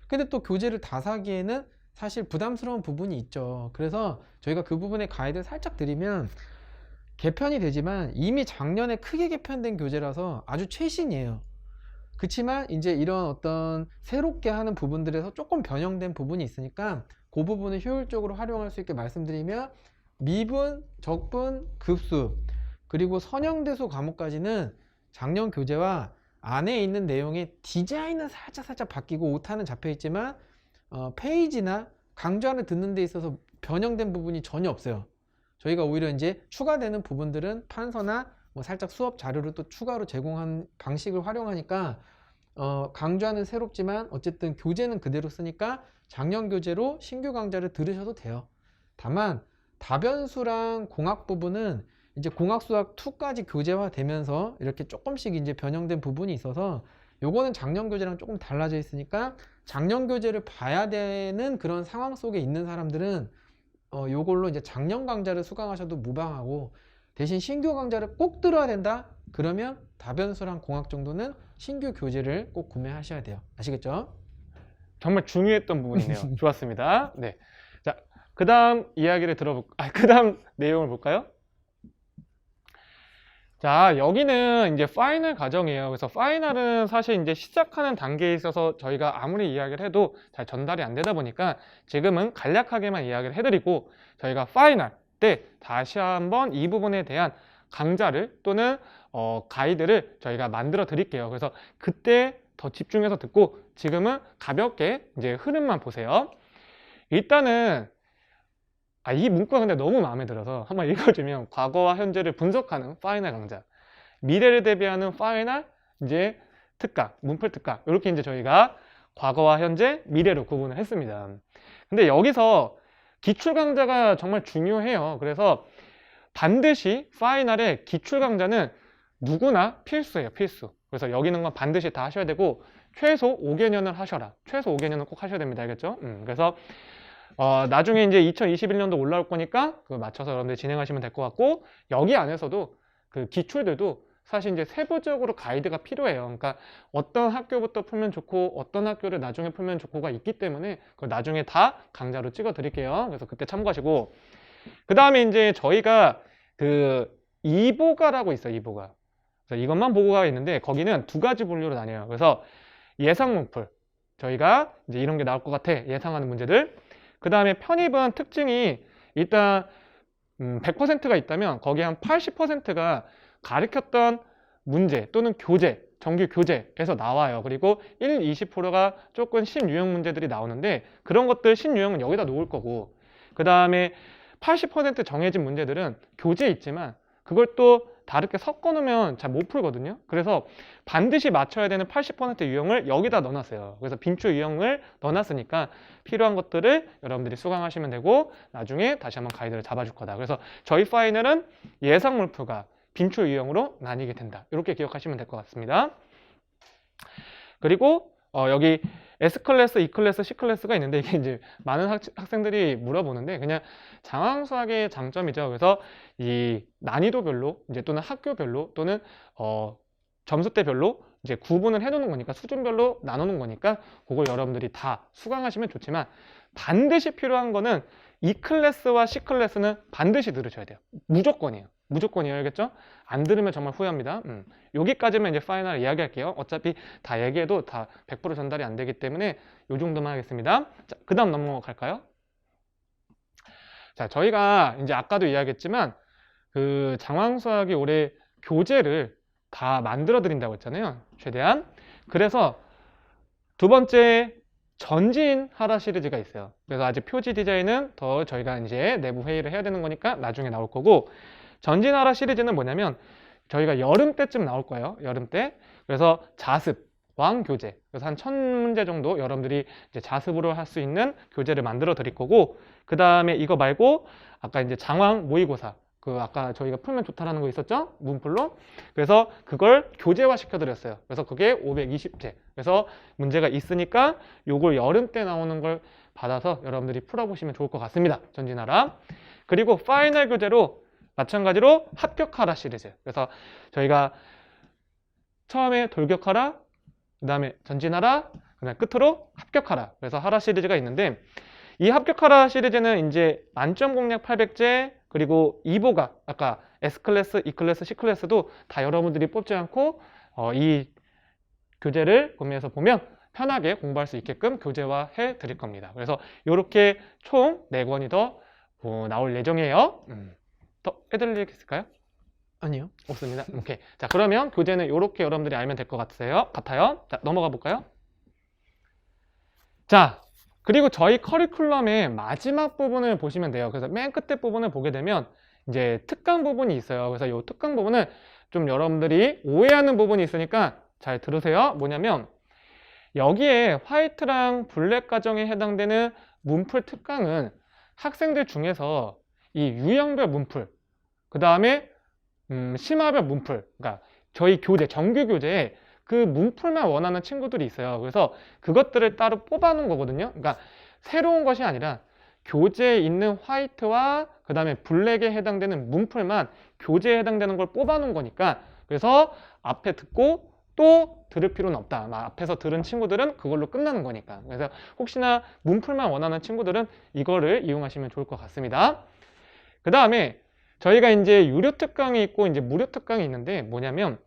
근데 또 교재를 다 사기에는 사실 부담스러운 부분이 있죠. 그래서 저희가 그 부분에 가이드를 살짝 드리면 개편이 되지만 이미 작년에 크게 개편된 교재라서 아주 최신이에요. 그렇지만 이제 이런 어떤 새롭게 하는 부분들에서 조금 변형된 부분이 있으니까 그 부분을 효율적으로 활용할 수 있게 말씀드리면 미분, 적분, 급수 그리고 선형대수 과목까지는 작년 교재와 안에 있는 내용의 디자인은 살짝 바뀌고 오타는 잡혀 있지만 페이지나 강좌를 듣는 데 있어서 변형된 부분이 전혀 없어요. 저희가 오히려 이제 추가되는 부분들은 판서나 뭐 살짝 수업 자료를 또 추가로 제공한 방식을 활용하니까 강좌는 새롭지만 어쨌든 교재는 그대로 쓰니까 작년 교재로 신규 강좌를 들으셔도 돼요. 다만 다변수랑 공학 부분은 이제 공학수학 2까지 교재화 되면서 이렇게 조금씩 이제 변형된 부분이 있어서 요거는 작년 교재랑 조금 달라져 있으니까 작년 교재를 봐야 되는 그런 상황 속에 있는 사람들은 요걸로 이제 작년 강좌를 수강하셔도 무방하고 대신 신규 강좌를 꼭 들어야 된다? 그러면 다변수랑 공학 정도는 신규 교재를 꼭 구매하셔야 돼요. 아시겠죠? 정말 중요했던 부분이네요. 좋았습니다. 네. 자, 그 다음 이야기를 그 다음 내용을 볼까요? 자, 여기는 이제 파이널 과정이에요. 그래서 파이널은 사실 이제 시작하는 단계에 있어서 저희가 아무리 이야기를 해도 잘 전달이 안 되다 보니까 지금은 간략하게만 이야기를 해드리고 저희가 파이널 때 다시 한번 이 부분에 대한 강좌를 또는 가이드를 저희가 만들어 드릴게요. 그래서 그때 더 집중해서 듣고 지금은 가볍게 이제 흐름만 보세요. 일단은 이 문구가 근데 너무 마음에 들어서 한번 읽어주면 과거와 현재를 분석하는 파이널 강좌, 미래를 대비하는 파이널 이제 특강, 문풀 특강 이렇게 이제 저희가 과거와 현재, 미래로 구분을 했습니다. 근데 여기서 기출 강좌가 정말 중요해요. 그래서 반드시 파이널의 기출 강좌는 누구나 필수예요, 필수. 그래서 여기 있는 건 반드시 다 하셔야 되고 최소 5개년을 하셔라. 최소 5개년은 꼭 하셔야 됩니다. 알겠죠? 그래서 나중에 이제 2021년도 올라올 거니까 그거 맞춰서 여러분들 진행하시면 될 것 같고 여기 안에서도 그 기출들도 사실 이제 세부적으로 가이드가 필요해요. 그러니까 어떤 학교부터 풀면 좋고 어떤 학교를 나중에 풀면 좋고가 있기 때문에 그걸 나중에 다 강좌로 찍어 드릴게요. 그래서 그때 참고하시고 그 다음에 이제 저희가 그 이보가라고 있어요. 이보가. 그래서 이것만 보고가 있는데 거기는 두 가지 분류로 나뉘어요. 그래서 예상 문풀 저희가 이제 이런 게 나올 것 같아 예상하는 문제들 그 다음에 편입은 특징이 일단 100%가 있다면 거기에 한 80%가 가르쳤던 문제 또는 교재, 정규 교재에서 나와요. 그리고 1, 20%가 조금 신유형 문제들이 나오는데 그런 것들 신유형은 여기다 놓을 거고 그 다음에 80% 정해진 문제들은 교재에 있지만 그걸 또 다르게 섞어 놓으면 잘 못 풀거든요. 그래서 반드시 맞춰야 되는 80% 유형을 여기다 넣어놨어요. 그래서 빈출 유형을 넣어놨으니까 필요한 것들을 여러분들이 수강하시면 되고 나중에 다시 한번 가이드를 잡아줄 거다. 그래서 저희 파이널은 예상 물표가 빈출 유형으로 나뉘게 된다. 이렇게 기억하시면 될 것 같습니다. 그리고 여기 S클래스, E클래스, C클래스가 있는데 이게 이제 많은 학생들이 물어보는데 그냥 장황수학의 장점이죠. 그래서 이 난이도별로 이제 또는 학교별로 또는 점수대별로 이제 구분을 해 놓는 거니까 수준별로 나누는 거니까 그걸 여러분들이 다 수강하시면 좋지만 반드시 필요한 거는 E클래스와 C클래스는 반드시 들으셔야 돼요. 무조건이에요. 무조건이에요. 알겠죠? 안 들으면 정말 후회합니다. 여기까지만 이제 파이널 이야기할게요. 어차피 다 얘기해도 다 100% 전달이 안 되기 때문에 이 정도만 하겠습니다. 자, 그 다음 넘어갈까요? 자, 저희가 이제 아까도 이야기했지만 그 장황수학이 올해 교재를 다 만들어 드린다고 했잖아요. 최대한. 그래서 두 번째 전진하라 시리즈가 있어요. 그래서 아직 표지 디자인은 더 저희가 이제 내부 회의를 해야 되는 거니까 나중에 나올 거고, 전진하라 시리즈는 뭐냐면 저희가 여름 때쯤 나올 거예요. 여름 때. 그래서 자습, 왕교재. 그래서 한 1000문제 정도 여러분들이 이제 자습으로 할 수 있는 교재를 만들어 드릴 거고, 그 다음에 이거 말고 아까 이제 장황 모의고사. 그 아까 저희가 풀면 좋다라는 거 있었죠? 문풀로. 그래서 그걸 교재화 시켜드렸어요. 그래서 그게 520제. 그래서 문제가 있으니까 요걸 여름 때 나오는 걸 받아서 여러분들이 풀어보시면 좋을 것 같습니다. 전진하라. 그리고 파이널 교재로 마찬가지로 합격하라 시리즈. 그래서 저희가 처음에 돌격하라, 그 다음에 전진하라, 그 다음에 끝으로 합격하라. 그래서 하라 시리즈가 있는데, 이 합격하라 시리즈는 이제 만점 공략 800제, 그리고 2보가 아까 S클래스, E클래스, C클래스도 다 여러분들이 뽑지 않고 이 교재를 구매해서 보면 편하게 공부할 수 있게끔 교재화해 드릴 겁니다. 그래서 이렇게 총 4권이 더 나올 예정이에요. 더 해드릴 게 있을까요? 아니요. 없습니다. 오케이. 자, 그러면 교재는 이렇게 여러분들이 알면 될 것 같아요. 자, 넘어가 볼까요? 자, 그리고 저희 커리큘럼의 마지막 부분을 보시면 돼요. 그래서 맨 끝에 부분을 보게 되면 이제 특강 부분이 있어요. 그래서 이 특강 부분은 좀 여러분들이 오해하는 부분이 있으니까 잘 들으세요. 뭐냐면 여기에 화이트랑 블랙 과정에 해당되는 문풀 특강은 학생들 중에서 이 유형별 문풀, 그 다음에 심화별 문풀, 그러니까 저희 교재, 정규 교재에 그 문풀만 원하는 친구들이 있어요. 그래서 그것들을 따로 뽑아놓은 거거든요. 그러니까 새로운 것이 아니라 교재에 있는 화이트와 그 다음에 블랙에 해당되는 문풀만 교재에 해당되는 걸 뽑아놓은 거니까, 그래서 앞에 듣고 또 들을 필요는 없다. 앞에서 들은 친구들은 그걸로 끝나는 거니까. 그래서 혹시나 문풀만 원하는 친구들은 이거를 이용하시면 좋을 것 같습니다. 그 다음에 저희가 이제 유료 특강이 있고 이제 무료 특강이 있는데, 뭐냐면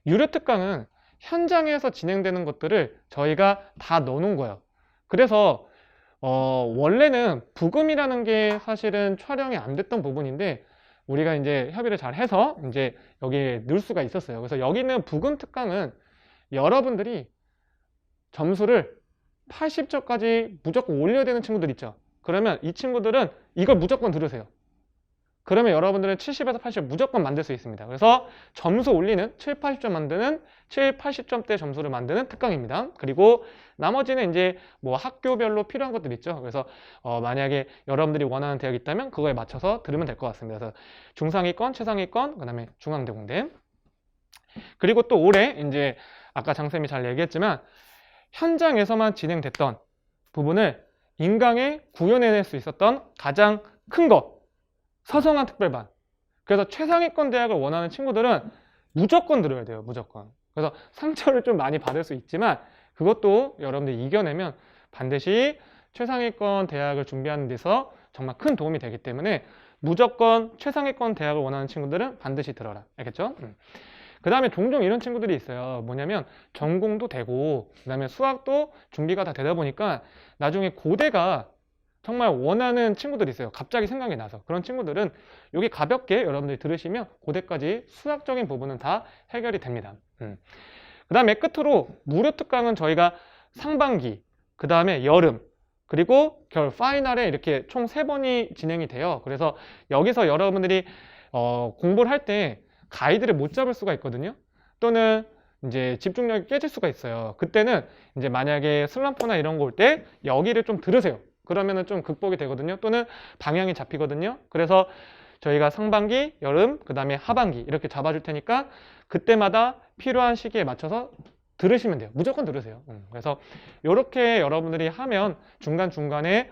유료 특강은 현장에서 진행되는 것들을 저희가 다 넣어놓은 거예요. 그래서 원래는 부금이라는 게 사실은 촬영이 안 됐던 부분인데 우리가 이제 협의를 잘 해서 이제 여기에 넣을 수가 있었어요. 그래서 여기는 부금 특강은 여러분들이 점수를 80점까지 무조건 올려야 되는 친구들 있죠. 그러면 이 친구들은 이걸 무조건 들으세요. 그러면 여러분들은 70에서 80점 무조건 만들 수 있습니다. 그래서 점수 올리는 7, 80점 만드는 7, 80점대 점수를 만드는 특강입니다. 그리고 나머지는 이제 뭐 학교별로 필요한 것들 있죠. 그래서 만약에 여러분들이 원하는 대학이 있다면 그거에 맞춰서 들으면 될 것 같습니다. 그래서 중상위권, 최상위권, 그 다음에 중앙대공대. 그리고 또 올해 이제 아까 장쌤이 잘 얘기했지만 현장에서만 진행됐던 부분을 인강에 구현해낼 수 있었던 가장 큰 것, 서성한 특별반. 그래서 최상위권 대학을 원하는 친구들은 무조건 들어야 돼요. 무조건. 그래서 상처를 좀 많이 받을 수 있지만 그것도 여러분들이 이겨내면 반드시 최상위권 대학을 준비하는 데서 정말 큰 도움이 되기 때문에 무조건 최상위권 대학을 원하는 친구들은 반드시 들어라. 알겠죠? 그 다음에 종종 이런 친구들이 있어요. 뭐냐면 전공도 되고 그 다음에 수학도 준비가 다 되다 보니까 나중에 고대가 정말 원하는 친구들이 있어요. 갑자기 생각이 나서. 그런 친구들은 여기 가볍게 여러분들이 들으시면 고대까지 수학적인 부분은 다 해결이 됩니다. 그 다음에 끝으로 무료 특강은 저희가 상반기, 그 다음에 여름, 그리고 겨울 파이널에 이렇게 총 3번이 진행이 돼요. 그래서 여기서 여러분들이 공부를 할 때 가이드를 못 잡을 수가 있거든요. 또는 이제 집중력이 깨질 수가 있어요. 그때는 이제 만약에 슬럼프나 이런 거 올 때 여기를 좀 들으세요. 그러면은 좀 극복이 되거든요. 또는 방향이 잡히거든요. 그래서 저희가 상반기, 여름, 그 다음에 하반기 이렇게 잡아줄 테니까 그때마다 필요한 시기에 맞춰서 들으시면 돼요. 무조건 들으세요. 그래서 이렇게 여러분들이 하면 중간중간에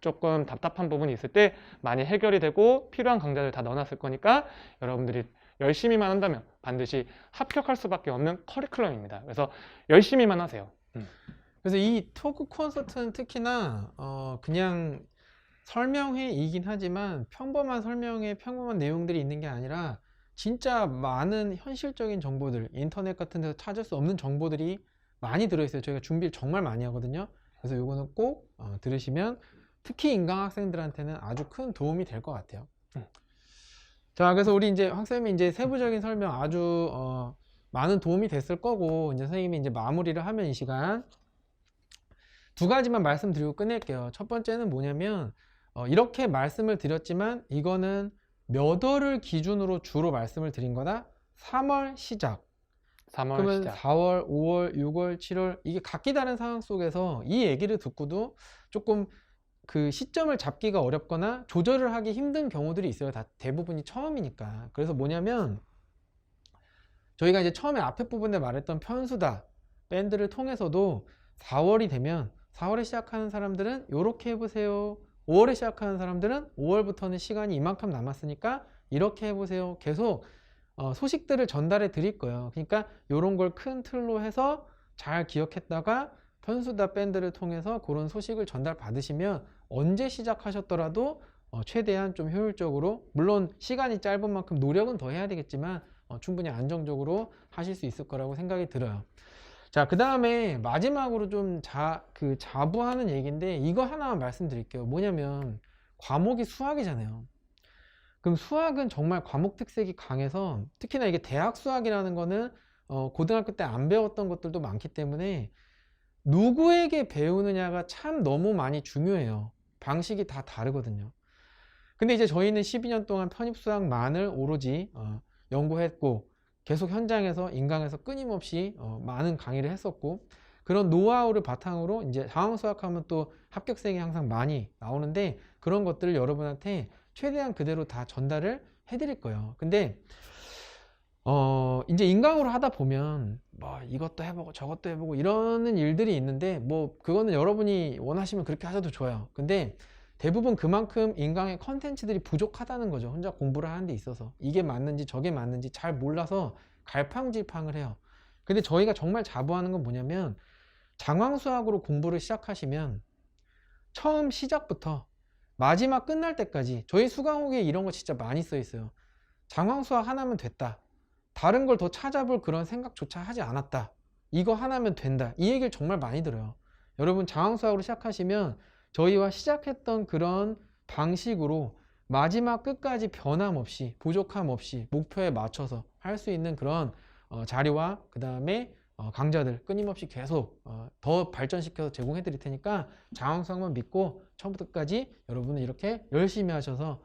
조금 답답한 부분이 있을 때 많이 해결이 되고 필요한 강좌들 다 넣어놨을 거니까 여러분들이 열심히만 한다면 반드시 합격할 수밖에 없는 커리큘럼입니다. 그래서 열심히만 하세요. 그래서 이 토크 콘서트는 특히나 그냥 설명회이긴 하지만 평범한 설명회, 평범한 내용들이 있는 게 아니라 진짜 많은 현실적인 정보들, 인터넷 같은 데서 찾을 수 없는 정보들이 많이 들어있어요. 저희가 준비를 정말 많이 하거든요. 그래서 이거는 꼭 들으시면 특히 인강 학생들한테는 아주 큰 도움이 될 것 같아요. 자, 그래서 우리 이제 학생님이 이제 세부적인 설명 아주 많은 도움이 됐을 거고, 이제 선생님이 이제 마무리를 하면 이 시간. 두 가지만 말씀드리고 끝낼게요. 첫 번째는 뭐냐면 이렇게 말씀을 드렸지만 이거는 몇 월을 기준으로 주로 말씀을 드린 거다. 3월 시작. 3월 그러면 시작. 4월, 5월, 6월, 7월 이게 각기 다른 상황 속에서 이 얘기를 듣고도 조금 그 시점을 잡기가 어렵거나 조절을 하기 힘든 경우들이 있어요. 다 대부분이 처음이니까. 그래서 뭐냐면 저희가 이제 처음에 앞에 부분에 말했던 편수다 밴드를 통해서도 4월이 되면 4월에 시작하는 사람들은 이렇게 해보세요. 5월에 시작하는 사람들은 5월부터는 시간이 이만큼 남았으니까 이렇게 해보세요. 계속 소식들을 전달해 드릴 거예요. 그러니까 이런 걸 큰 틀로 해서 잘 기억했다가 편수다 밴드를 통해서 그런 소식을 전달 받으시면 언제 시작하셨더라도 최대한 좀 효율적으로, 물론 시간이 짧은 만큼 노력은 더 해야 되겠지만 충분히 안정적으로 하실 수 있을 거라고 생각이 들어요. 자, 그 다음에 마지막으로 좀 자부하는 얘기인데 이거 하나만 말씀드릴게요. 뭐냐면 과목이 수학이잖아요. 그럼 수학은 정말 과목 특색이 강해서, 특히나 이게 대학 수학이라는 거는 고등학교 때 안 배웠던 것들도 많기 때문에 누구에게 배우느냐가 참 너무 많이 중요해요. 방식이 다 다르거든요. 근데 이제 저희는 12년 동안 편입수학만을 오로지 연구했고 계속 현장에서 인강에서 끊임없이 많은 강의를 했었고, 그런 노하우를 바탕으로 이제 상황수학하면 또 합격생이 항상 많이 나오는데 그런 것들을 여러분한테 최대한 그대로 다 전달을 해드릴 거예요. 근데 이제 인강으로 하다 보면 뭐 이것도 해보고 저것도 해보고 이러는 일들이 있는데 뭐 그거는 여러분이 원하시면 그렇게 하셔도 좋아요. 근데 대부분 그만큼 인강의 컨텐츠들이 부족하다는 거죠. 혼자 공부를 하는 데 있어서 이게 맞는지 저게 맞는지 잘 몰라서 갈팡질팡을 해요. 근데 저희가 정말 자부하는 건 뭐냐면 장황수학으로 공부를 시작하시면 처음 시작부터 마지막 끝날 때까지 저희 수강호기에 이런 거 진짜 많이 써 있어요. 장황수학 하나면 됐다. 다른 걸 더 찾아볼 그런 생각조차 하지 않았다. 이거 하나면 된다. 이 얘기를 정말 많이 들어요. 여러분 장황수학으로 시작하시면 저희와 시작했던 그런 방식으로 마지막 끝까지 변함없이 부족함 없이 목표에 맞춰서 할 수 있는 그런 자료와 그 다음에 강좌들 끊임없이 계속 더 발전시켜서 제공해 드릴 테니까 장황수학만 믿고 처음부터 끝까지 여러분은 이렇게 열심히 하셔서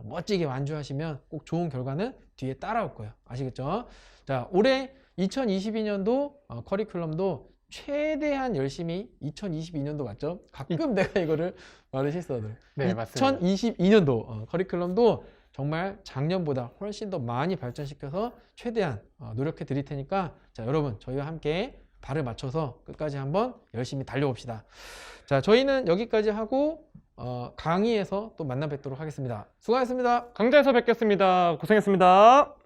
멋지게 완주하시면 꼭 좋은 결과는 뒤에 따라올 거예요. 아시겠죠? 자, 올해 2022년도 커리큘럼도 최대한 열심히, 2022년도 맞죠? 가끔 내가 이거를 말을 실수하더라고요. 네, 맞습니다. 2022년도 커리큘럼도 정말 작년보다 훨씬 더 많이 발전시켜서 최대한 노력해 드릴 테니까 자, 여러분 저희와 함께 발을 맞춰서 끝까지 한번 열심히 달려봅시다. 자, 저희는 여기까지 하고 강의에서 또 만나 뵙도록 하겠습니다. 수고하셨습니다. 강좌에서 뵙겠습니다. 고생했습니다.